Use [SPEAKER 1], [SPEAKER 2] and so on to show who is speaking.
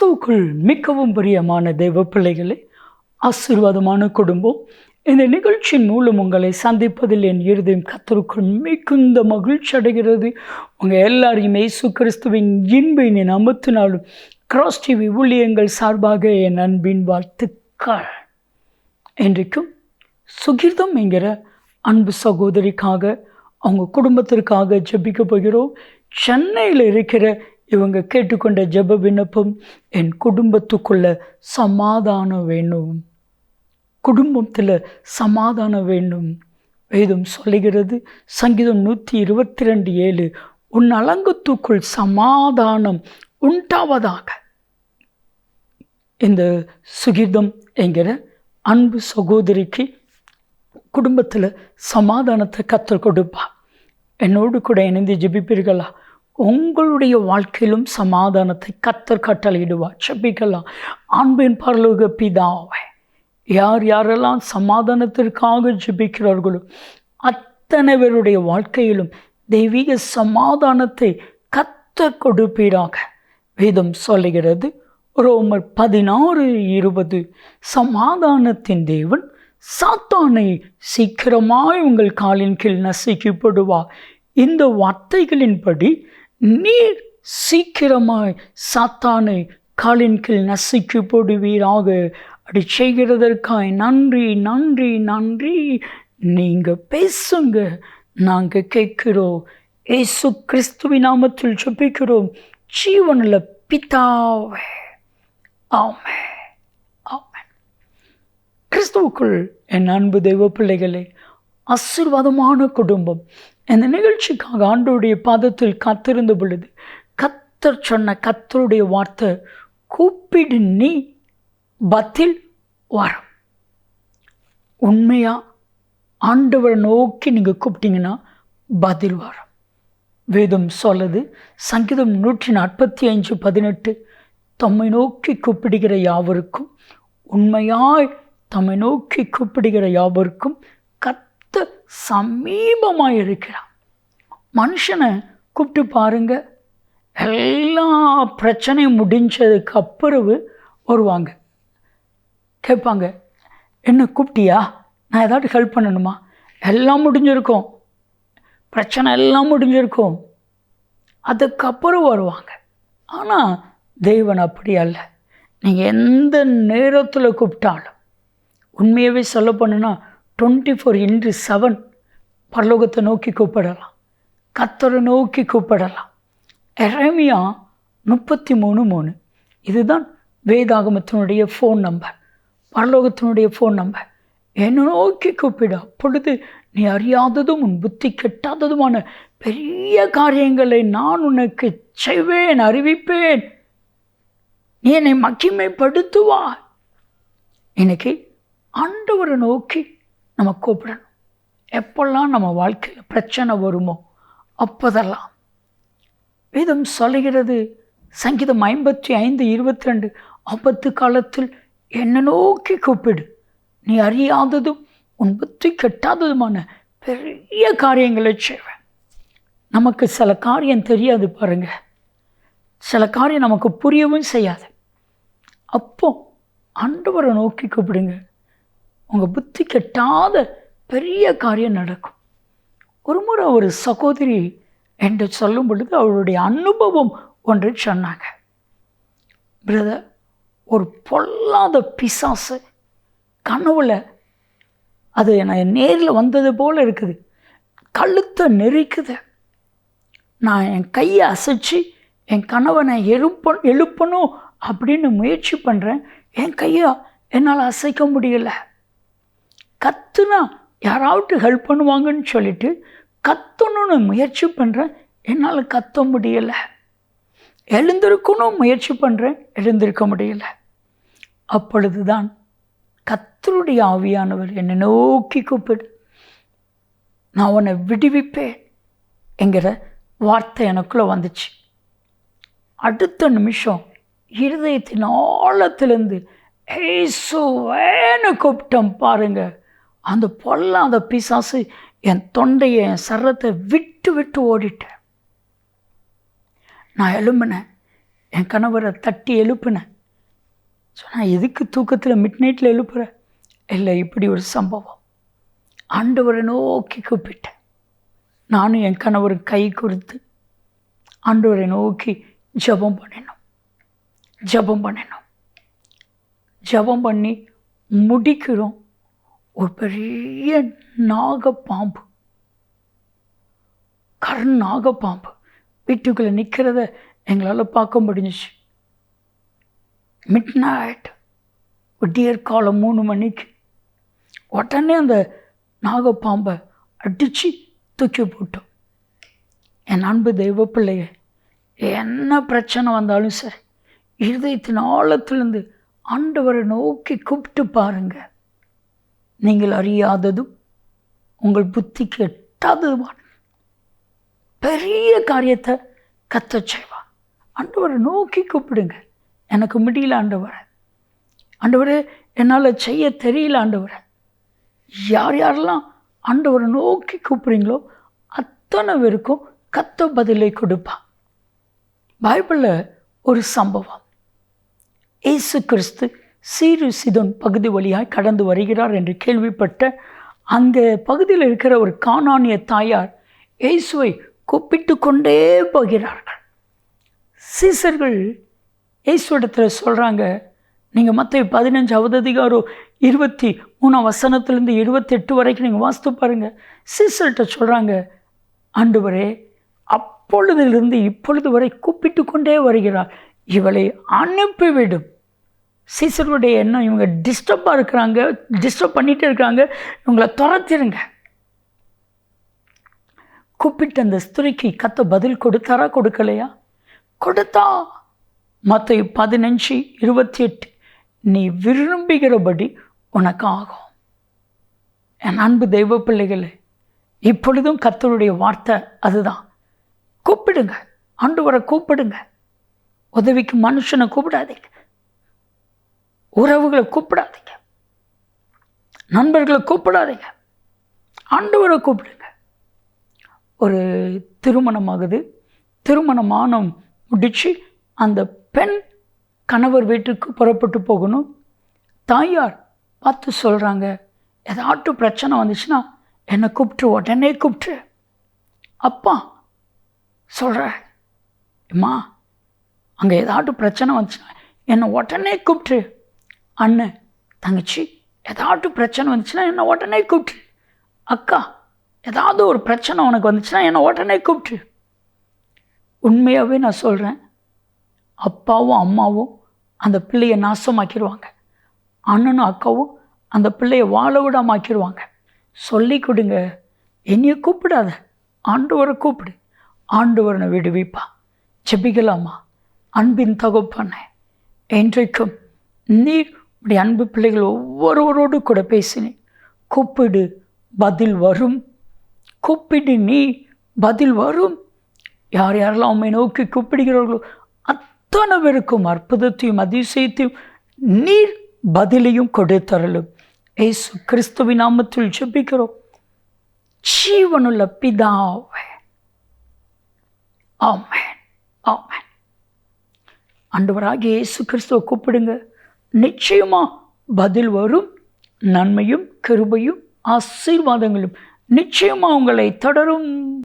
[SPEAKER 1] கிறிஸ்துவுக்குள் மிகவும் பிரியமான தெய்வ பிள்ளைகளே, ஆசீர்வாதமான குடும்பம். இந்த நிகழ்ச்சியின் மூலம் உங்களை சந்திப்பதில் என் இருதயம் கர்த்தருக்குள் மிகுந்த மகிழ்ச்சி அடைகிறது. உங்கள் எல்லாரையும் இயேசு கிறிஸ்துவின் இன்பின் நாமத்தினாலும் கிராஸ் டிவி ஊழியங்கள் சார்பாக என் அன்பின் வாழ்த்துக்கள். இன்றைக்கும் சுகிர்தம் என்கிற அன்பு சகோதரிக்காக, அவங்க குடும்பத்திற்காக ஜெபிக்க போகிறோம். சென்னையில் இருக்கிற இவங்க கேட்டுக்கொண்ட ஜெப விண்ணப்பம், என் குடும்பத்துக்குள்ள சமாதானம் வேணும், குடும்பத்தில் சமாதானம் வேண்டும். வேதம் சொல்லுகிறது, சங்கீதம் 122:7, உன் அலங்கத்துக்குள் சமாதானம் உண்டாவதாக. இந்த சுகிர்தம் என்கிற அன்பு சகோதரிக்கு குடும்பத்தில் சமாதானத்தை கற்றுக் கொடுப்பா. என்னோடு கூட இணைந்து ஜெபிப்பீர்களா? உங்களுடைய வாழ்க்கையிலும் சமாதானத்தை கர்த்தர் கட்டளையிடுவார். ஜெபிக்கலாம். அன்பின் பரலோக பிதாவே, யார் யாரெல்லாம் சமாதானத்திற்காக ஜெபிக்கிறார்களோ அத்தனை பேருடைய வாழ்க்கையிலும் தெய்வீக சமாதானத்தை கர்த்தர் கொடுப்பீராக. வேதம் சொல்லுகிறது, ரோமர் 16:20, சமாதானத்தின் தேவன் சாத்தானை சீக்கிரமாய் உங்கள் காலின் கீழ் நசுக்கிப்படுவார். இந்த வார்த்தைகளின்படி நீர் சீக்கிரமாய் சாத்தானை காலின் கீழ் நசுக்கி போடுவீராக. அப்படி செய்கிறதற்காய் நன்றி நன்றி நன்றி. நீங்கள் பேசுங்க, நாங்கள் கேட்கிறோம். இயேசு கிறிஸ்துவின் நாமத்தில் ஜெபிக்கிறோம் ஜீவனுள்ள பிதாவே, ஆமென் ஆமென். கிறிஸ்துவுக்குள் என் அன்பு தெய்வ பிள்ளைகளே, ஆசீர்வாதமான குடும்பம். இந்த நிகழ்ச்சிக்காக ஆண்டவருடைய பாதத்தில் காத்திருந்த பொழுது கர்த்தர் சொன்ன கர்த்தருடைய வார்த்தை, கூப்பிடு நீ பதில் வரும். உண்மையாக ஆண்டவரை நோக்கி நீங்கள் கூப்பிட்டீங்கன்னா பதில் வரும். வேதம் சொல்லுது, சங்கீதம் 145:18, தம்மை நோக்கி கூப்பிடுகிற யாவருக்கும், உண்மையாய் தம்மை நோக்கி கூப்பிடுகிற யாவருக்கும் கர்த்தர் சமீபமாக இருக்கிறார். மனுஷனை கூப்பிட்டு பாருங்க, எல்லா பிரச்சனையும் முடிஞ்சதுக்கு அப்புறவு வருவாங்க, கேட்பாங்க, என்ன கூப்பிட்டியா, நான் ஏதாவது ஹெல்ப் பண்ணணுமா? எல்லாம் முடிஞ்சிருக்கும், பிரச்சனை எல்லாம் முடிஞ்சிருக்கும், அதுக்கப்புறம் வருவாங்க. ஆனால் தேவன் அப்படி அல்ல. நீங்கள் எந்த நேரத்தில் கூப்பிட்டாலும், உண்மையாகவே சொல்ல போனோன்னா 24/7 பரலோகத்தை நோக்கி கூப்பிடலாம், கர்த்தரை நோக்கி கூப்பிடலாம். எரேமியா 33:3, இதுதான் வேதாகமத்தினுடைய ஃபோன் நம்பர், பரலோகத்தினுடைய ஃபோன் நம்பர். என்னை நோக்கி கூப்பிடு, அப்பொழுது நீ அறியாததும் உன் புத்தி கெட்டாததுமான பெரிய காரியங்களை நான் உனக்கு செய்வேன், அறிவிப்பேன், நீ என்னை மகிமைப்படுத்துவாய். இன்னைக்கு ஆண்டவரை நோக்கி நம்ம கூப்பிடணும். எப்பெல்லாம் நம்ம வாழ்க்கையில் பிரச்சனை வருமோ அப்போதெல்லாம் வேதம் சொல்லுகிறது, சங்கீதம் 55:22, ஆபத்து காலத்தில் என்னை நோக்கி கூப்பிடு, நீ அறியாததும் உன் புத்தி கெட்டாததுமான பெரிய காரியங்களை செய்வேன். நமக்கு சில காரியம் தெரியாது பாருங்க, சில காரியம் நமக்கு புரியவும் செய்யாது. அப்போ ஆண்டவரை நோக்கி கூப்பிடுங்க, உங்கள் புத்தி கெட்டாத பெரிய காரியம் நடக்கும். ஒரு முறை ஒரு சகோதரி என்று சொல்லும் பொழுது அவருடைய அனுபவம் ஒன்று சொன்னாங்க. பிரதர், ஒரு பொல்லாத பிசாசு கனவுல, அது நான் நேரில் வந்தது போல் இருக்குது, கழுத்தை நெரிக்குது. நான் என் கையை அசைச்சு என் கணவனை எழுப்பணும் அப்படின்னு முயற்சி பண்ணுறேன், என் கையை என்னால் அசைக்க முடியலை. கத்துனா யாராவது ஹெல்ப் பண்ணுவாங்கன்னு சொல்லிட்டு கத்தணும்னு முயற்சி பண்ணுறேன், என்னால் கத்த முடியலை. எழுந்திருக்கணும் முயற்சி பண்ணுறேன், எழுந்திருக்க முடியலை. அப்பொழுது தான் கர்த்தருடைய ஆவியானவர் என்னை நோக்கி கூப்பிடு, நான் உன்னை விடுவிப்பேன் என்கிற வார்த்தை எனக்குள்ளே வந்துச்சு. அடுத்த நிமிஷம் இருதயத்தின் ஆழத்திலிருந்து ஏசுவேன்னு கூப்பிட்டோம் பாருங்க. அந்த பொல்லாத பிசாசு என் தொண்டையை, என் சரத்தை விட்டு விட்டு ஓடிட்டேன். நான் எழும்பினேன், என் கணவரை தட்டி எழுப்புனேன். சொன்னால் எதுக்கு தூக்கத்தில் மிட் நைட்டில் எழுப்புற? இல்லை, இப்படி ஒரு சம்பவம். ஆண்டவரை நோக்கி கூப்பிட்டேன். நானும் என் கணவருக்கு கை கொடுத்து ஆண்டவரை நோக்கி ஜெபம் பண்ணி முடிக்கிறோம். ஒரு பெரிய நாகப்பாம்பு, நாகப்பாம்பு வீட்டுக்குள்ளே நிற்கிறத எங்களால் பார்க்க முடிஞ்சிச்சு. மிட் நைட், விடியற் காலம் 3 மணிக்கு. உடனே அந்த நாகப்பாம்பை அடித்து தூக்கி போட்டோம். என் அன்பு தெய்வ பிள்ளைய, என்ன பிரச்சனை வந்தாலும் சரி, இருதயத்தின் ஆழத்திலிருந்து ஆண்டவரை நோக்கி கூப்பிட்டு பாருங்க. நீங்கள் அறியாததும் உங்கள் புத்திக்கு எட்டாததுமான பெரிய காரியத்தை கர்த்தர் செய்வார். ஆண்டவரை நோக்கி கூப்பிடுங்க. எனக்கு முடியல ஆண்டவரே, என்னால் செய்ய தெரியல ஆண்டவரே. யார் யாரெல்லாம் ஆண்டவரை நோக்கி கூப்பிடுறீங்களோ அத்தனை பேருக்கும் கர்த்தர் பதிலை கொடுப்பார். பைபிளில் ஒரு சம்பவம். இயேசு கிறிஸ்து சீரு சீதோன் பகுதி வழியாய் கடந்து வருகிறார் என்று கேள்விப்பட்ட அங்கே பகுதியில் இருக்கிற ஒரு கானானிய தாயார் இயேசுவை கூப்பிட்டு கொண்டே போகிறார்கள். சீசர்கள் இயேசுவிடத்தில் சொல்கிறாங்க, நீங்கள் மத்தேயு 15வது அதிகாரம் 23 வசனத்திலேருந்து 28 வரைக்கும் நீங்கள் வாசித்து பாருங்கள். சீசர்கிட்ட சொல்கிறாங்க, ஆண்டவரே, அப்பொழுதிலிருந்து இப்பொழுது வரை கூப்பிட்டு கொண்டே வருகிறார், இவளை அனுப்பிவிடும். சீசர்களுடைய எண்ணம், இவங்க டிஸ்டர்ப் பண்ணிகிட்டே இருக்கிறாங்க, இவங்களை துரத்திடுங்க. கூப்பிட்டு அந்த ஸ்திரீக்கு கர்த்தர் பதில் கொடுத்தாரா, கொடுக்கலையா? கொடுத்தா. மத்தேயு 15:28, நீ விரும்புகிறபடி உனக்கு ஆகும். என் அன்பு தெய்வ பிள்ளைகளே, இப்பொழுதும் கர்த்தருடைய வார்த்தை அதுதான். கூப்பிடுங்க, ஆண்டவரை கூப்பிடுங்க. உதவிக்கு மனுஷனை கூப்பிடாதீங்க, உறவுகளை கூப்பிடாதீங்க, நண்பர்களை கூப்பிடாதீங்க, ஆண்டவரை கூப்பிடுங்க. ஒரு திருமணமாகுது. திருமணமான முடிச்சு அந்த பெண் கணவர் வீட்டுக்கு புறப்பட்டு போகணும். தாயார் பார்த்து சொல்கிறாங்க, ஏதாட்டும் பிரச்சனை வந்துச்சுன்னா என்னை கூப்பிட்டு, உடனே கூப்பிட்டு. அப்பா சொல்கிற, அம்மா அங்கே ஏதாட்டும் பிரச்சனை வந்துச்சுன்னா என்னை உடனே கூப்பிட்டு. அண்ணன் தங்கச்சி ஏதாட்டும் பிரச்சனை வந்துச்சுன்னா என்னை உடனே கூப்பிட்டு. அக்கா ஏதாவது ஒரு பிரச்சனை உனக்கு வந்துச்சுன்னா என்னை உடனே கூப்பிட்டு. உண்மையாகவே நான் சொல்கிறேன், அப்பாவும் அம்மாவும் அந்த பிள்ளையை நாசமாக்கிடுவாங்க, அண்ணனும் அக்காவும் அந்த பிள்ளையை வாழ விடாமாக்கிடுவாங்க. சொல்லி கொடுங்க, என்னைய கூப்பிடாத, ஆண்டவரை கூப்பிடு, ஆண்டவரை விடுவிப்பா. ஜெபிக்கலாமா? அன்பின் தகப்பனே, என்றைக்கும் நீர் உடைய அன்பு பிள்ளைகள் ஒவ்வொருவரோடு கூட பேசினேன். கூப்பிடு, பதில் வரும். கூப்பிடு, நீ பதில் வரும். யார் யாரெல்லாம் உண்மை நோக்கி கூப்பிடுகிறார்களோ அத்தனை பேருக்கும் அற்புதத்தையும் அதிசயத்தையும் நீர் பதிலையும் கொடுத்தரலும். இயேசு கிறிஸ்துவின் நாமத்தில் ஜெபிக்கிறோம், ஜீவனுள்ள பிதாவே, ஆமென், ஆமென். ஆண்டவராகிய இயேசு கிறிஸ்துவை கூப்பிடுங்க, நிச்சயமா பதில் வரும். நன்மையும் கிருபையும் ஆசீர்வாதங்களும் நிச்சயமா உங்களை தொடரும்.